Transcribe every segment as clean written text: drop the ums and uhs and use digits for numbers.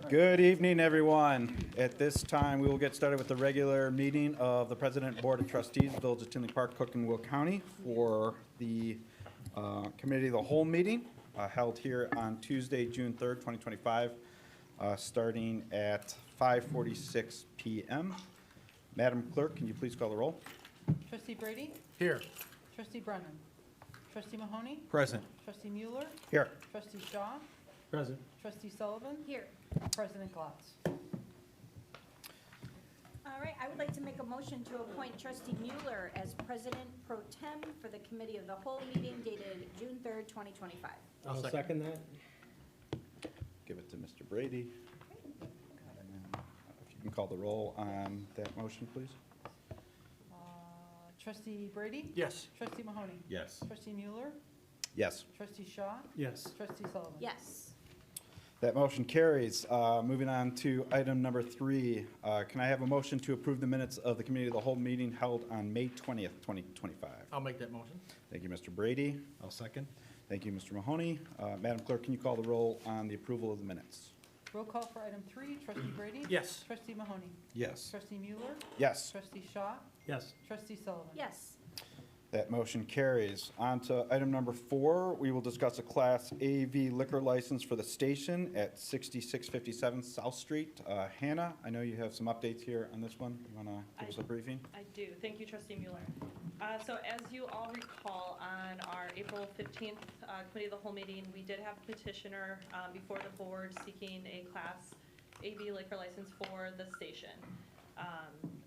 Good evening, everyone. At this time, we will get started with the regular meeting of the President Board of Trustees, Village of Tinley Park, Cook and Will County, for the Committee of the Whole meeting held here on Tuesday, June 3rd, 2025, starting at 5:46 p.m. Madam Clerk, can you please call the roll? Trustee Brady? Here. Trustee Brennan? Trustee Mahoney? Present. Trustee Mueller? Here. Trustee Shaw? Present. Trustee Sullivan? Here. President Glatz. All right, I would like to make a motion to appoint Trustee Mueller as President Pro Tem for the Committee of the Whole meeting dated June 3rd, 2025. I'll second that. Give it to Mr. Brady. And then, if you can call the roll on that motion, please. Trustee Brady? Yes. Trustee Mahoney? Yes. Trustee Mueller? Yes. Trustee Shaw? Yes. Trustee Sullivan? Yes. That motion carries. Moving on to item number 3. Can I have a motion to approve the minutes of the Committee of the Whole meeting held on May 20th, 2025? I'll make that motion. Thank you, Mr. Brady. I'll second. Thank you, Mr. Mahoney. Madam Clerk, can you call the roll on the approval of the minutes? Roll call for item 3. Trustee Brady? Yes. Trustee Mahoney? Yes. Trustee Mueller? Yes. Trustee Shaw? Yes. Trustee Sullivan? Yes. That motion carries. On to item number 4, we will discuss a Class AV liquor license for the station at 6657 South Street. Hannah, I know you have some updates here on this one. You want to give us a briefing? I do. Thank you, Trustee Mueller. So as you all recall, on our April 15th Committee of the Whole meeting, we did have a petitioner before the board seeking a Class AV liquor license for the station.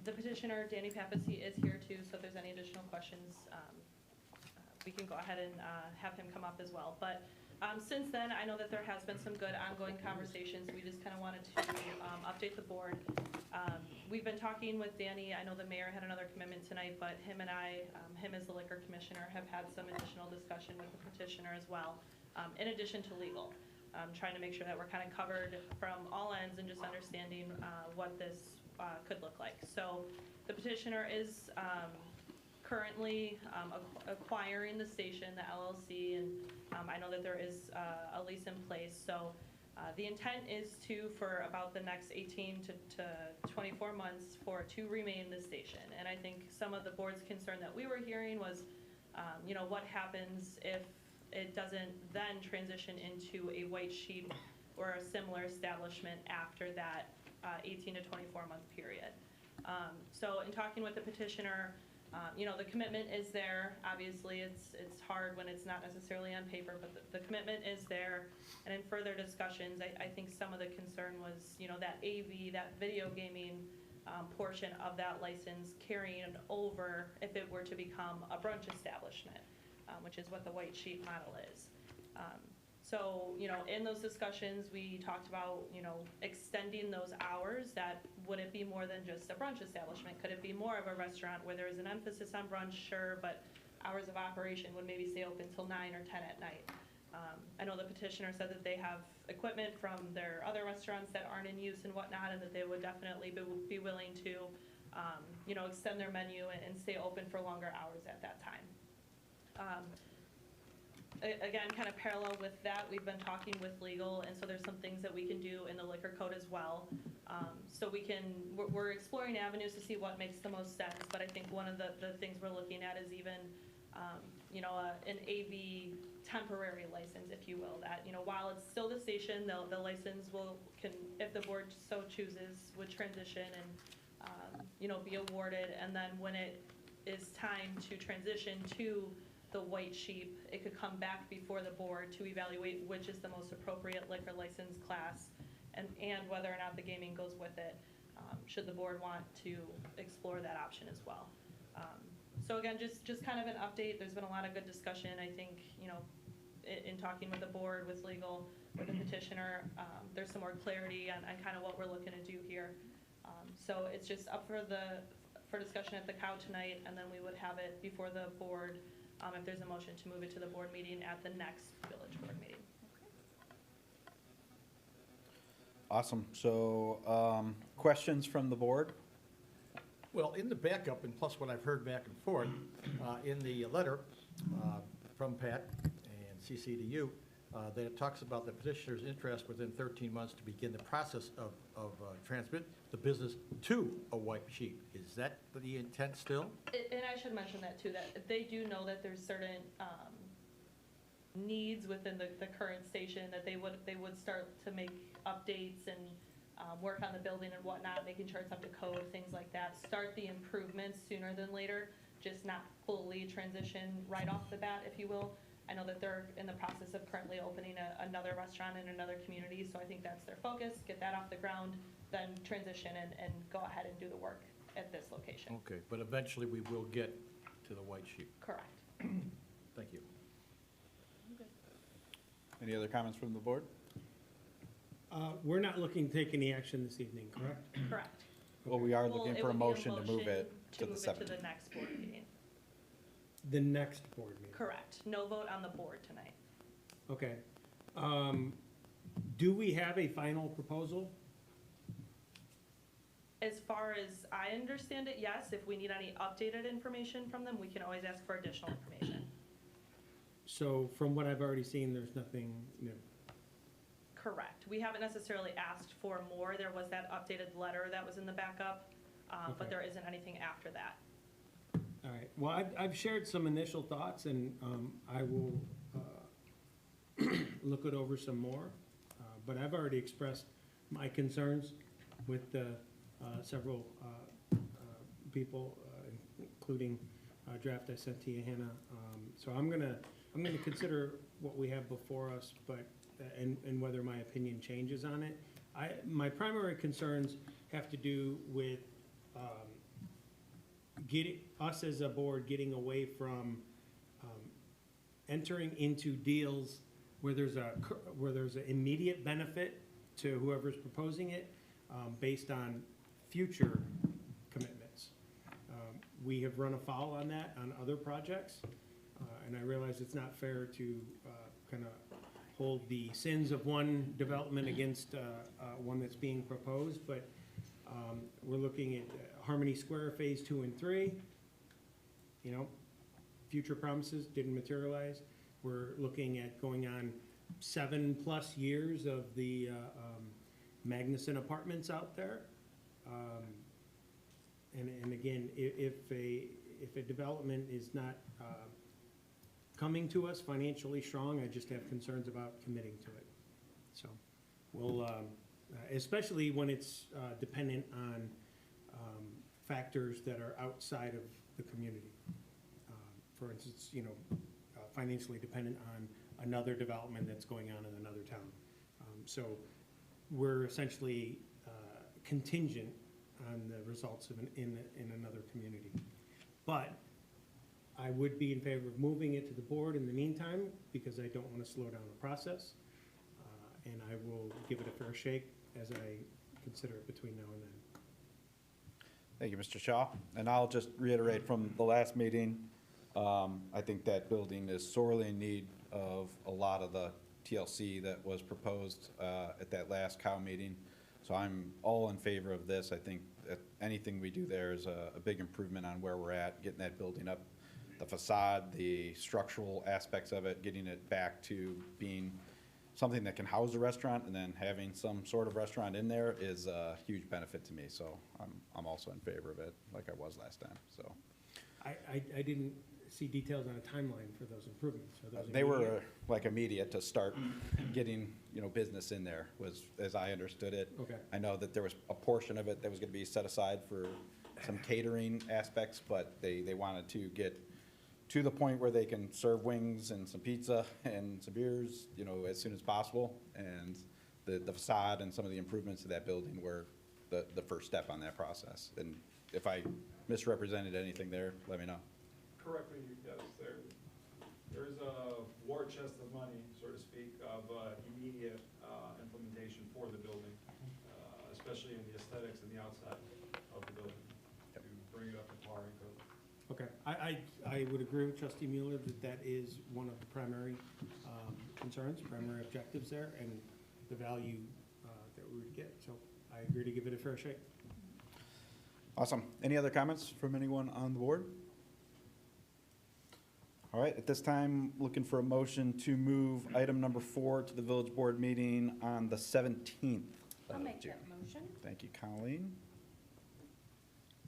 The petitioner, Danny Papacy, is here too, so if there's any additional questions, we can go ahead and have him come up as well. But since then, I know that there has been some good ongoing conversations. We just kind of wanted to update the board. We've been talking with Danny. I know the mayor had another commitment tonight, but him and I, him as the liquor commissioner, have had some additional discussion with the petitioner as well, in addition to legal. Trying to make sure that we're kind of covered from all ends and just understanding what this could look like. So the petitioner is currently acquiring the station, the LLC, and I know that there is a lease in place. So the intent is for about the next 18 to 24 months to remain the station. And I think some of the board's concern that we were hearing was, what happens if it doesn't then transition into a White Sheep or a similar establishment after that 18 to 24 month period. So in talking with the petitioner, the commitment is there. Obviously, it's hard when it's not necessarily on paper, but the commitment is there. And in further discussions, I think some of the concern was, that AV, that video gaming portion of that license carrying over if it were to become a brunch establishment, which is what the White Sheep model is. So, in those discussions, we talked about, extending those hours. That would it be more than just a brunch establishment? Could it be more of a restaurant where there is an emphasis on brunch? Sure, but hours of operation would maybe stay open till 9 or 10 at night. I know the petitioner said that they have equipment from their other restaurants that aren't in use and whatnot, and that they would definitely be willing to, extend their menu and stay open for longer hours at that time. Again, kind of parallel with that, we've been talking with legal, and so there's some things that we can do in the liquor code as well. So we're exploring avenues to see what makes the most sense, but I think one of the things we're looking at is even, an AV temporary license, if you will, that, while it's still the station, the license can, if the board so chooses, would transition and, be awarded, and then when it is time to transition to the White Sheep, it could come back before the board to evaluate which is the most appropriate liquor license class and whether or not the gaming goes with it, should the board want to explore that option as well. So again, just kind of an update. There's been a lot of good discussion. I think, in talking with the board, with legal, with the petitioner, there's some more clarity on kind of what we're looking to do here. So it's just up for discussion at the COW tonight, and then we would have it before the board if there's a motion to move it to the board meeting at the next village board meeting. Awesome. So, questions from the board? Well, in the backup, and plus what I've heard back and forth, in the letter from Pat and CC to you, that it talks about the petitioner's interest within 13 months to begin the process of transmit the business to a white sheet. Is that the intent still? And I should mention that too, that they do know that there's certain needs within the current station, that they would start to make updates and work on the building and whatnot, making sure it's up to code, things like that. Start the improvements sooner than later, just not fully transition right off the bat, if you will. I know that they're in the process of currently opening another restaurant in another community, so I think that's their focus, get that off the ground, then transition and go ahead and do the work at this location. Okay, but eventually we will get to the white sheet. Correct. Thank you. Any other comments from the board? We're not looking to take any action this evening, correct? Correct. Well, we are Well, looking it for a would be motion to move it to the move it to 17th. the next board meeting. The next board meeting? Correct. No vote on the board tonight. Okay. Do we have a final proposal? As far as I understand it, yes. If we need any updated information from them, we can always ask for additional information. So from what I've already seen, there's nothing new. Correct. We haven't necessarily asked for more. There was that updated letter that was in the backup, Okay. but there isn't anything after that. All right, well, I've shared some initial thoughts, and I will look it over some more. But I've already expressed my concerns with several people, including a draft I sent to you, Hannah. So I'm gonna consider what we have before us, but, and whether my opinion changes on it. My primary concerns have to do with getting, us as a board, getting away from entering into deals where there's an immediate benefit to whoever's proposing it, based on future commitments. We have run afoul on that on other projects, and I realize it's not fair to kind of hold the sins of one development against one that's being proposed, but we're looking at Harmony Square Phase 2 and 3. You know, future promises didn't materialize. We're looking at going on 7+ years of the Magnuson Apartments out there. And again, if a development is not coming to us financially strong, I just have concerns about committing to it. So we'll, especially when it's dependent on factors that are outside of the community. For instance, you know, financially dependent on another development that's going on in another town. So we're essentially contingent on the results of in another community. But I would be in favor of moving it to the board in the meantime, because I don't want to slow down the process. And I will give it a fair shake as I consider it between now and then. Thank you, Mr. Shaw. And I'll just reiterate from the last meeting, I think that building is sorely in need of a lot of the TLC that was proposed at that last COW meeting. So I'm all in favor of this. I think that anything we do there is a big improvement on where we're at, getting that building up, the facade, the structural aspects of it, getting it back to being something that can house a restaurant, and then having some sort of restaurant in there is a huge benefit to me. So I'm also in favor of it, like I was last time, so. I didn't see details on a timeline for those improvements. Are those They immediate? were like immediate to start getting, you know, business in there, was, as I understood it. Okay. I know that there was a portion of it that was gonna be set aside for some catering aspects, but they wanted to get to the point where they can serve wings and some pizza and some beers, you know, as soon as possible. And the facade and some of the improvements to that building were the first step on that process. And if I misrepresented anything there, let me know. Correctly, yes, there's a war chest of money, so to speak, of immediate implementation for the building, especially in the aesthetics and the outside of the building, to bring it up to par and code. Okay, I would agree with Trustee Mueller that that is one of the primary concerns, primary objectives there, and the value that we would get. So I agree to give it a fair shake. Awesome. Any other comments from anyone on the board? All right, at this time, looking for a motion to move item number 4 to the village board meeting on the 17th I'll of make June. that motion. Thank you, Colleen.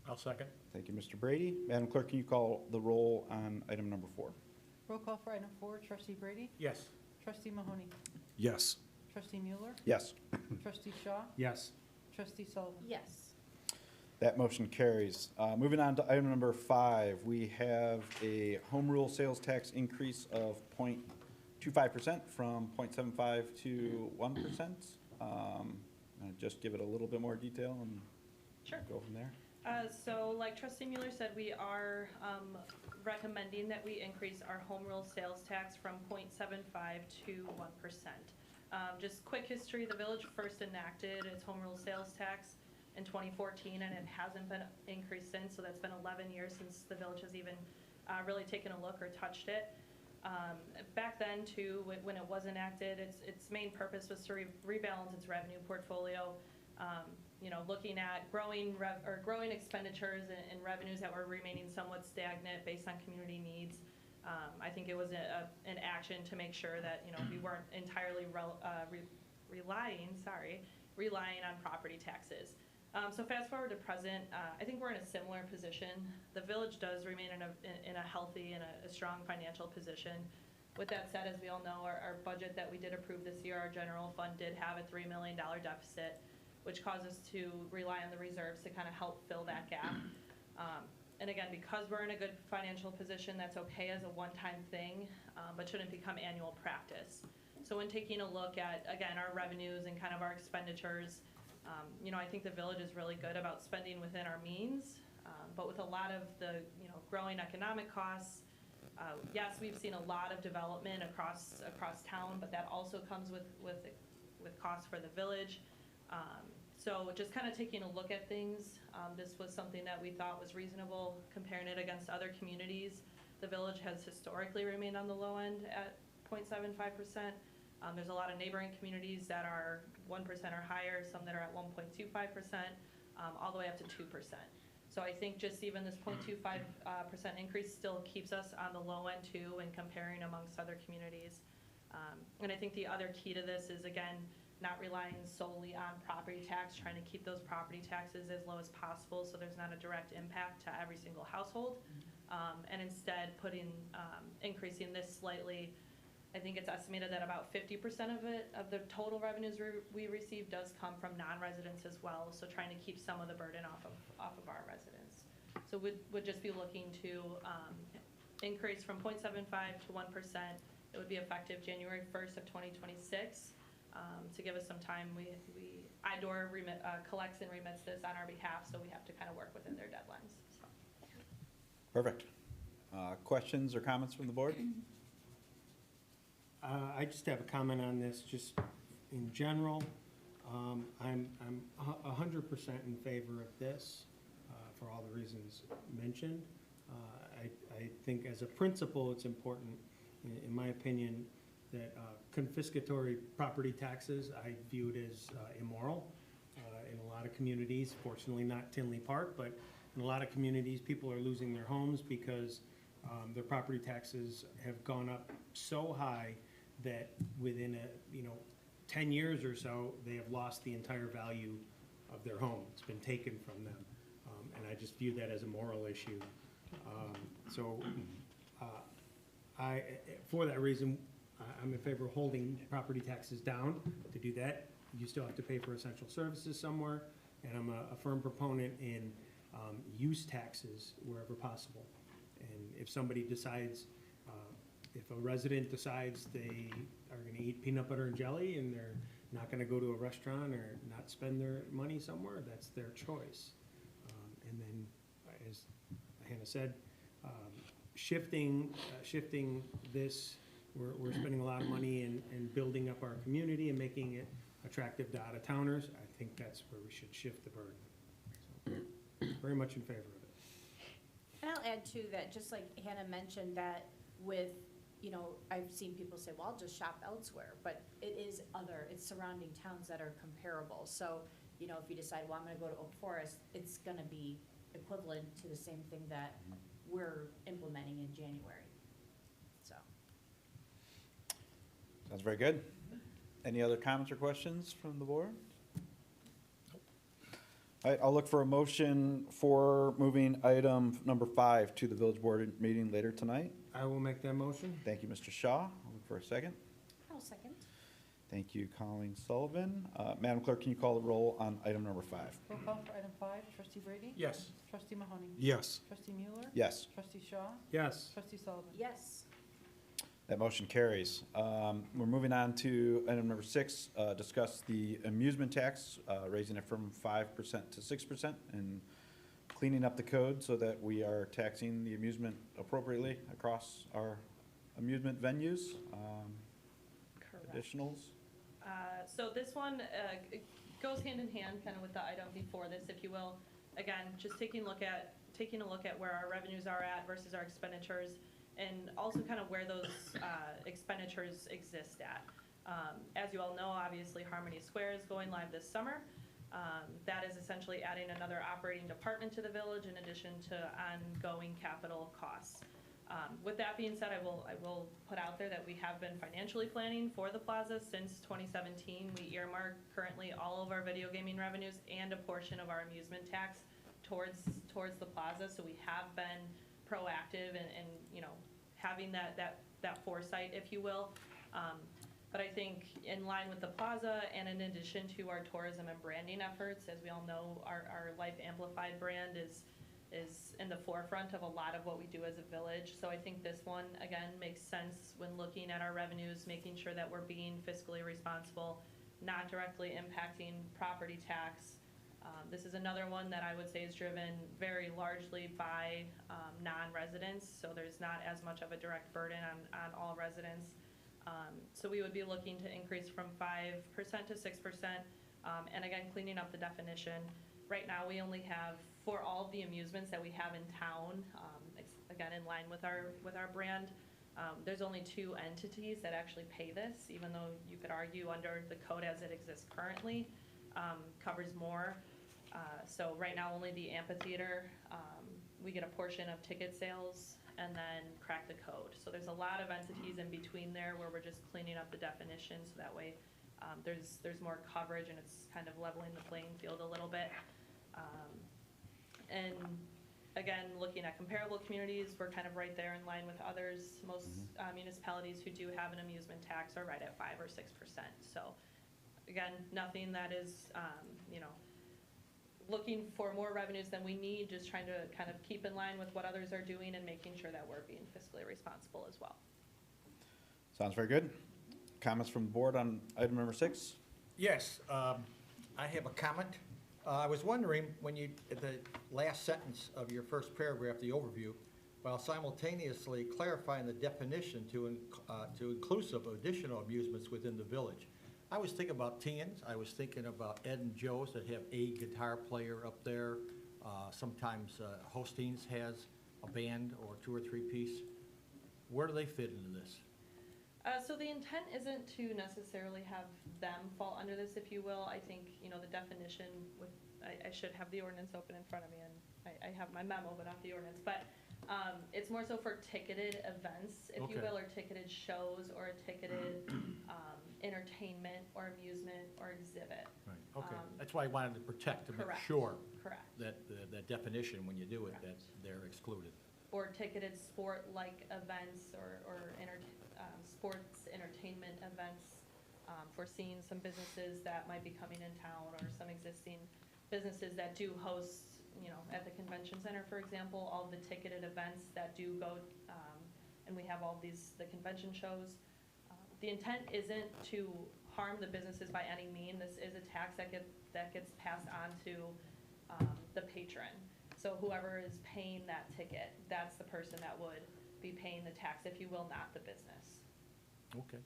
I'll second. Thank you, Mr. Brady. Madam Clerk, can you call the roll on item number 4? Roll call for item 4, trustee Brady, Yes. trustee Mahoney, Yes. trustee Mueller, Yes. trustee Shaw, Yes. trustee Sullivan. Yes. That motion carries. Moving on to item number 5, we have a home rule sales tax increase of 0.25% from 0.75 to 1%. Just give it a little bit more detail and Sure. go from there. So like trustee Mueller said, we are recommending that we increase our home rule sales tax from 0.75 to 1%. Just quick history, the village first enacted its home rule sales tax in 2014, and it hasn't been increased since, so that's been 11 years since the village has even really taken a look or touched it. Back then, too, when it was enacted, its main purpose was to rebalance its revenue portfolio, looking at growing expenditures and revenues that were remaining somewhat stagnant based on community needs. I think it was an action to make sure that, we weren't entirely relying on property taxes. So fast forward to present, I think we're in a similar position. The village does remain in a healthy and a strong financial position. With that said, as we all know, our budget that we did approve this year, our general fund did have a $3 million deficit, which caused us to rely on the reserves to kind of help fill that gap. And again, because we're in a good financial position, that's okay as a one-time thing, but shouldn't become annual practice. So when taking a look at, again, our revenues and kind of our expenditures, I think the village is really good about spending within our means, but with a lot of the, growing economic costs, yes, we've seen a lot of development across town, but that also comes with costs for the village. So just kind of taking a look at things, this was something that we thought was reasonable, comparing it against other communities. The village has historically remained on the low end at 0.75%. There's a lot of neighboring communities that are 1% or higher, some that are at 1.25%, all the way up to 2%. So I think just even this 0.25% increase still keeps us on the low end too, when comparing amongst other communities. And I think the other key to this is, again, not relying solely on property tax, trying to keep those property taxes as low as possible so there's not a direct impact to every single household. And instead increasing this slightly. I think it's estimated that about 50% of the total revenues we receive does come from non-residents as well, so trying to keep some of the burden off of our residents. So would just be looking to increase from 0.75 to 1%. It would be effective January 1st of 2026. To give us some time, IDOR collects and remits this on our behalf, so we have to kind of work within their deadlines. So. Perfect. Questions or comments from the board? I just have a comment on this, just in general. I'm 100% in favor of this, for all the reasons mentioned. I think as a principle, it's important, in my opinion, that confiscatory property taxes, I view it as immoral. In a lot of communities, fortunately not Tinley Park, but in a lot of communities, people are losing their homes because their property taxes have gone up so high that within 10 years or so, they have lost the entire value of their home. It's been taken from them. And I just view that as a moral issue. For that reason, I'm in favor of holding property taxes down. To do that, you still have to pay for essential services somewhere, and I'm a firm proponent in use taxes wherever possible. And if somebody decides, if a resident decides they are gonna eat peanut butter and jelly and they're not gonna go to a restaurant or not spend their money somewhere, that's their choice. And then, as Hannah said, shifting this, we're spending a lot of money in building up our community and making it attractive to out-of-towners. I think that's where we should shift the burden. So, very much in favor of it. And I'll add too that, just like Hannah mentioned, that with, I've seen people say, well, I'll just shop elsewhere, but it's surrounding towns that are comparable. So, if you decide, well, I'm gonna go to Oak Forest, it's gonna be equivalent to the same thing that we're implementing in January. Sounds very good. Any other comments or questions from the board? All right, I'll look for a motion for moving item number 5 to the village board meeting later tonight. I will make that motion. Thank you, Mr. Shaw. I'll look for a second. I'll second. Thank you, Colleen Sullivan. Madam Clerk, can you call the roll on item number 5? Roll call for item 5, trustee Brady? Yes. Trustee Mahoney? Yes. Trustee Mueller? Yes, Trustee Shaw? Yes. Trustee Sullivan? Yes. that motion carries. We're moving on to item number 6, discuss the amusement tax, raising it from 5% to 6% and cleaning up the code so that we are taxing the amusement appropriately across our amusement venues. Correct. Additionals? So this one goes hand in hand kind of with the item before this, if you will. Again, just taking a look at where our revenues are at versus our expenditures, and also kind of where those expenditures exist at. As you all know, obviously Harmony Square is going live this summer. That is essentially adding another operating department to the village in addition to ongoing capital costs. With that being said, I will put out there that we have been financially planning for the plaza since 2017. We earmark currently all of our video gaming revenues and a portion of our amusement tax towards the plaza. So we have been proactive and having that foresight, if you will. But I think in line with the plaza and in addition to our tourism and branding efforts, as we all know, our Life Amplified brand is in the forefront of a lot of what we do as a village. So I think this one, again, makes sense when looking at our revenues, making sure that we're being fiscally responsible, not directly impacting property tax. This is another one that I would say is driven very largely by non-residents, so there's not as much of a direct burden on all residents. So we would be looking to increase from 5% to 6%, and again, cleaning up the definition. Right now, we only have, for all the amusements that we have in town, again, in line with our brand, there's only 2 entities that actually pay this, even though you could argue under the code as it exists currently, covers more. So right now, only the amphitheater, we get a portion of ticket sales and then crack the code. So there's a lot of entities in between there where we're just cleaning up the definition, so that way there's more coverage and it's kind of leveling the playing field a little bit. And again, looking at comparable communities, we're kind of right there in line with others. Most municipalities who do have an amusement tax are right at 5 or 6%. So again, nothing that is, looking for more revenues than we need, just trying to kind of keep in line with what others are doing and making sure that we're being fiscally responsible as well. Sounds very good. Comments from the board on item number 6? Yes, I have a comment. I was wondering, when you, at the last sentence of your first paragraph, the overview, while simultaneously clarifying the definition to inclusive of additional amusements within the village. I was thinking about teens, I was thinking about Ed and Joe's that have a guitar player up there. Sometimes Hostings has a band or 2 or 3 piece. Where do they fit into this? So the intent isn't to necessarily have them fall under this, if you will. I think, the definition with, I should have the ordinance open in front of me, and I have my memo, but not the ordinance. But it's more so for ticketed events, if you Okay. will, or ticketed shows, or a ticketed entertainment, or amusement, or exhibit. Right, okay. Um, That's why I wanted to protect, to make correct. sure Correct. that that definition, when you do it, that Correct. they're excluded. Or ticketed sport-like events, or sports entertainment events, foreseeing some businesses that might be coming in town, or some existing businesses that do host, at the convention center, for example, all the ticketed events that do go, and we have all the convention shows. The intent isn't to harm the businesses by any means. This is a tax that gets passed on to the patron. So whoever is paying that ticket, that's the person that would be paying the tax, if you will, not the business. Okay,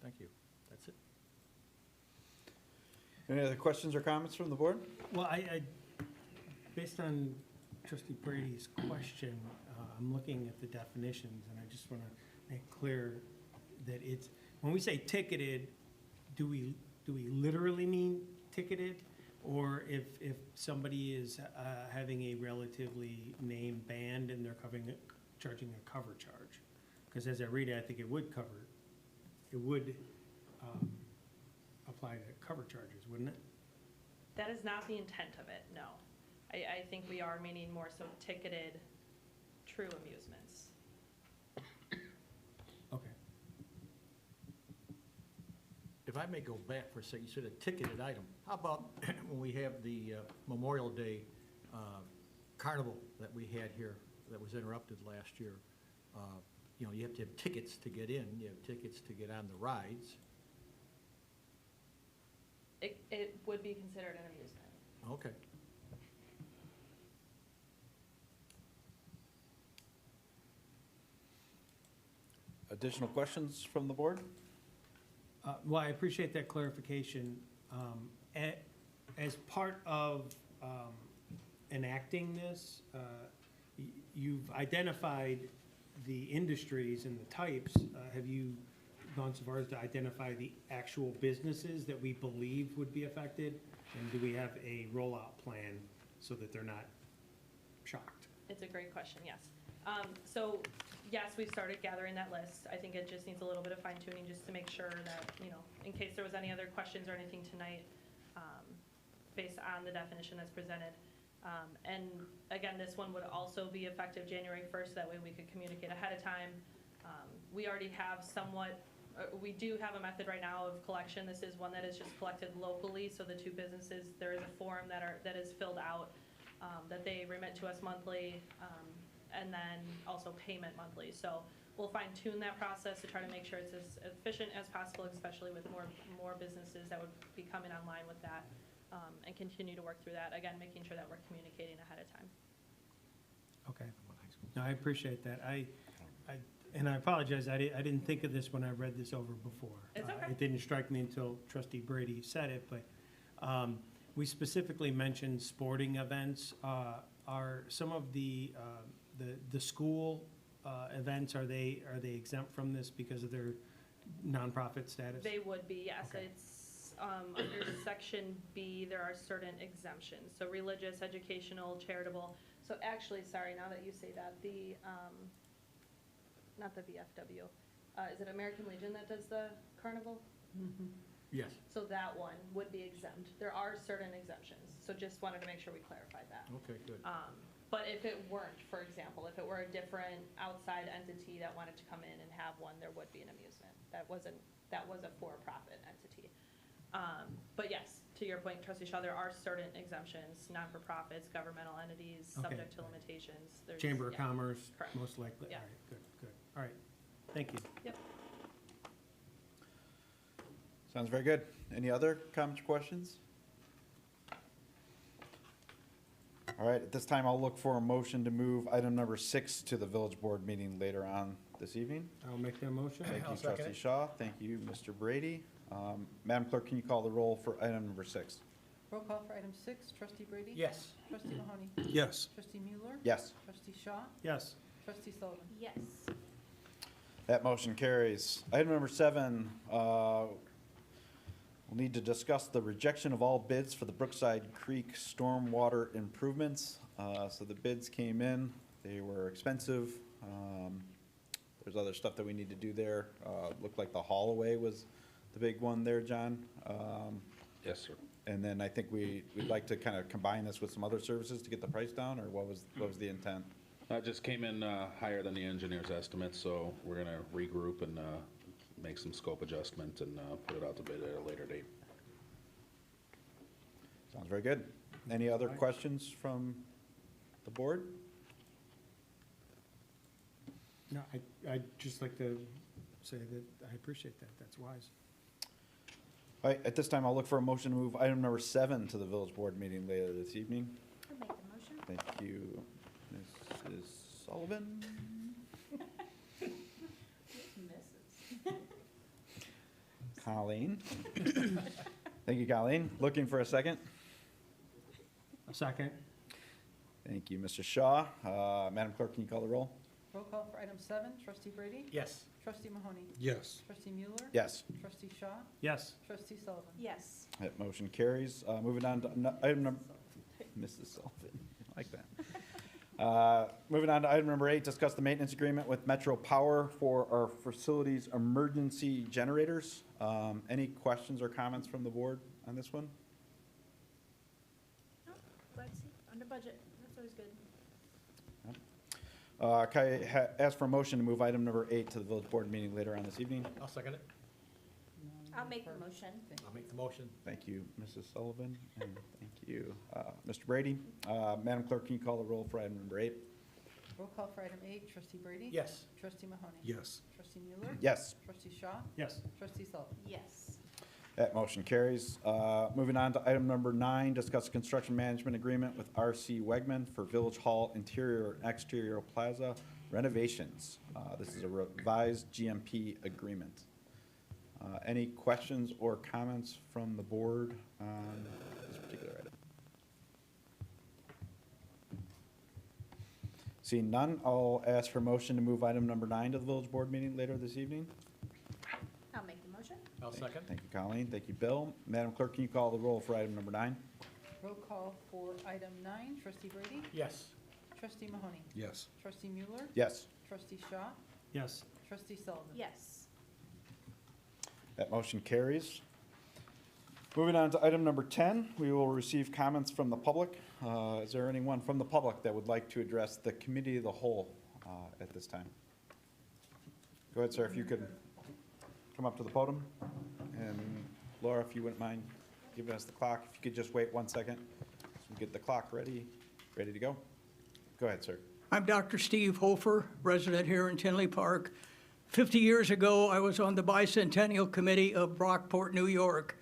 thank you. That's it. Any other questions or comments from the board? Well, I based on trustee Brady's question, I'm looking at the definitions, and I just want to make clear that it's, when we say ticketed, do we literally mean ticketed? Or if somebody is having a relatively named band and they're charging a cover charge? Because as I read it, I think it would apply to cover charges, wouldn't it? That is not the intent of it, no. I think we are meaning more so ticketed true amusements. Okay. If I may go back for a second, you said a ticketed item. How about when we have the Memorial Day carnival that we had here that was interrupted last year? You know, you have to have tickets to get in, you have tickets to get on the rides. It would be considered an amusement. Okay. Additional questions from the board? Well, I appreciate that clarification. As part of enacting this, you've identified the industries and the types. Have you gone so far as to identify the actual businesses that we believe would be affected? And do we have a rollout plan so that they're not shocked? It's a great question, yes. So, yes, we've started gathering that list. I think it just needs a little bit of fine tuning just to make sure that, you know, in case there was any other questions or anything tonight, based on the definition that's presented. And again, this one would also be effective January 1st, that way we could communicate ahead of time. We already have somewhat, we do have a method right now of collection. This is one that is just collected locally, so the two businesses, there is a form that is filled out, that they remit to us monthly, and then also payment monthly. So we'll fine tune that process to try to make sure it's as efficient as possible, especially with more businesses that would be coming online with that, and continue to work through that. Again, making sure that we're communicating ahead of time. Okay. No, I appreciate that. And I apologize, I didn't think of this when I read this over before. It's okay. It didn't strike me until Trustee Brady said it, but we specifically mentioned sporting events. Are some of the school events, are they exempt from this because of their nonprofit status? They would be, yes. Okay. It's under Section B, there are certain exemptions. So religious, educational, charitable. So actually, sorry, now that you say that, the, not the VFW, is it American Legion that does the carnival? Yes. So that one would be exempt. There are certain exemptions, so just wanted to make sure we clarified that. Okay, good. But if it weren't, for example, if it were a different outside entity that wanted to come in and have one, there would be an amusement. That was a for-profit entity. But yes, to your point, Trustee Shaw, there are certain exemptions, non-for-profits, governmental entities, Okay. subject to limitations. There's- Chamber of yeah. Commerce, Correct. most likely? Yeah. All right, good. All right, thank you. Yep. Sounds very good. Any other comments or questions? All right, at this time, I'll look for a motion to move item number 6 to the village board meeting later on this evening. I'll make that motion. Thank I'll you, second trustee it. Shaw. Thank you, Mr. Brady. Madam Clerk, can you call the roll for item number 6? Roll call for item 6, trustee Brady? Yes. Trustee Mahoney? Yes. Trustee Mueller? Yes. Trustee Shaw? Yes. Trustee Sullivan? Yes. That motion carries. Item number 7, we'll need to discuss the rejection of all bids for the Brookside Creek stormwater improvements. So the bids came in, they were expensive. There's other stuff that we need to do there. Looked like the Holloway was the big one there, John. Yes, sir. And then I think we'd like to kind of combine this with some other services to get the price down, or what was the intent? It just came in higher than the engineer's estimate, so we're gonna regroup and make some scope adjustment and put it out to bid at a later date. Sounds very good. Any other questions from the board? No, I'd just like to say that I appreciate that. That's wise. All right, at this time, I'll look for a motion to move item number 7 to the village board meeting later this evening. I'll make the motion. Thank you, Mrs. Sullivan. Misses. Colleen. Thank you, Colleen. Looking for a second? A second? Thank you, Mr. Shaw. Madam Clerk, can you call the roll? Roll call for item 7, trustee Brady? Yes. Trustee Mahoney? Yes. Trustee Mueller? Yes, Trustee Shaw? Yes. Trustee Sullivan? Yes. that motion carries. Moving on to item number, Mrs. Sullivan, I like that. Moving on to item number 8, discuss the maintenance agreement with Metro Power for our facilities emergency generators. Any questions or comments from the board on this one? No, glad to see, under budget, that's always good. Can I ask for a motion to move item number 8 to the village board meeting later on this evening? I'll second it. I'll make the motion. I'll make the motion. Thank you, Mrs. Sullivan, and thank you, Mr. Brady. Madam Clerk, can you call the roll for item number 8? Roll call for item 8, trustee Brady? Yes. Trustee Mahoney? Yes. Trustee Mueller? Yes. Trustee Shaw? Yes. Trustee Sullivan? Yes. That motion carries. Moving on to item number 9, discuss construction management agreement with R.C. Wegman for Village Hall interior and exterior plaza renovations. This is a revised GMP agreement. Any questions or comments from the board on this particular item? Seeing none, I'll ask for a motion to move item number 9 to the village board meeting later this evening. I'll make the motion. I'll second. Thank you, Colleen. Thank you, Bill. Madam Clerk, can you call the roll for item number 9? Roll call for item 9, trustee Brady? Yes. Trustee Mahoney? Yes. Trustee Mueller? Yes. Trustee Shaw? Yes. Trustee Sullivan? Yes. That motion carries. Moving on to item number 10, we will receive comments from the public. Is there anyone from the public that would like to address the committee of the whole at this time? Go ahead, sir, if you could come up to the podium. And Laura, if you wouldn't mind giving us the clock, if you could just wait 1 second, so we get the clock ready to go. Go ahead, sir. I'm Dr. Steve Hofer, resident here in Tinley Park. 50 years ago, I was on the Bicentennial Committee of Brockport, New York.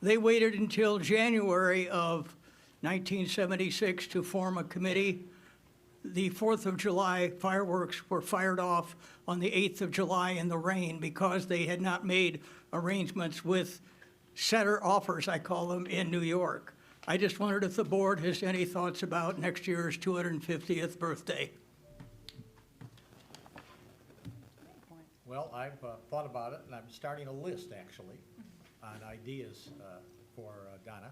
They waited until January of 1976 to form a committee. The 4th of July fireworks were fired off on the 8th of July in the rain because they had not made arrangements with setter offers, I call them, in New York. I just wondered if the board has any thoughts about next year's 250th birthday. Well, I've thought about it, and I'm starting a list, actually, on ideas for Donna,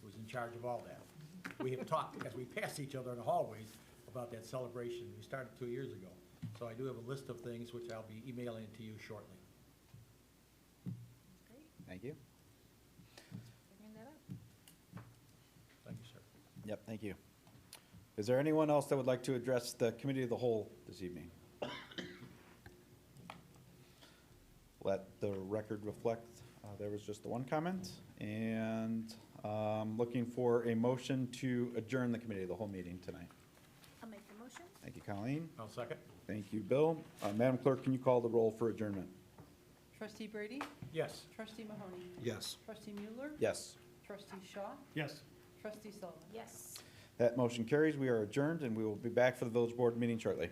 who's in charge of all that. We have talked, as we pass each other in the hallways, about that celebration. We started 2 years ago. So I do have a list of things which I'll be emailing to you shortly. Thank you. Bring that up. Thank you, sir. Yep, thank you. Is there anyone else that would like to address the committee of the whole this evening? Let the record reflect, there was just the one comment. And looking for a motion to adjourn the committee of the whole meeting tonight. I'll make the motion. Thank you, Colleen. I'll second. Thank you, Bill. Madam Clerk, can you call the roll for adjournment? Trustee Brady? Yes. Trustee Mahoney? Yes. Trustee Mueller? Yes. Trustee Shaw? Yes. Trustee Sullivan? Yes. That motion carries. We are adjourned, and we will be back for the village board meeting shortly.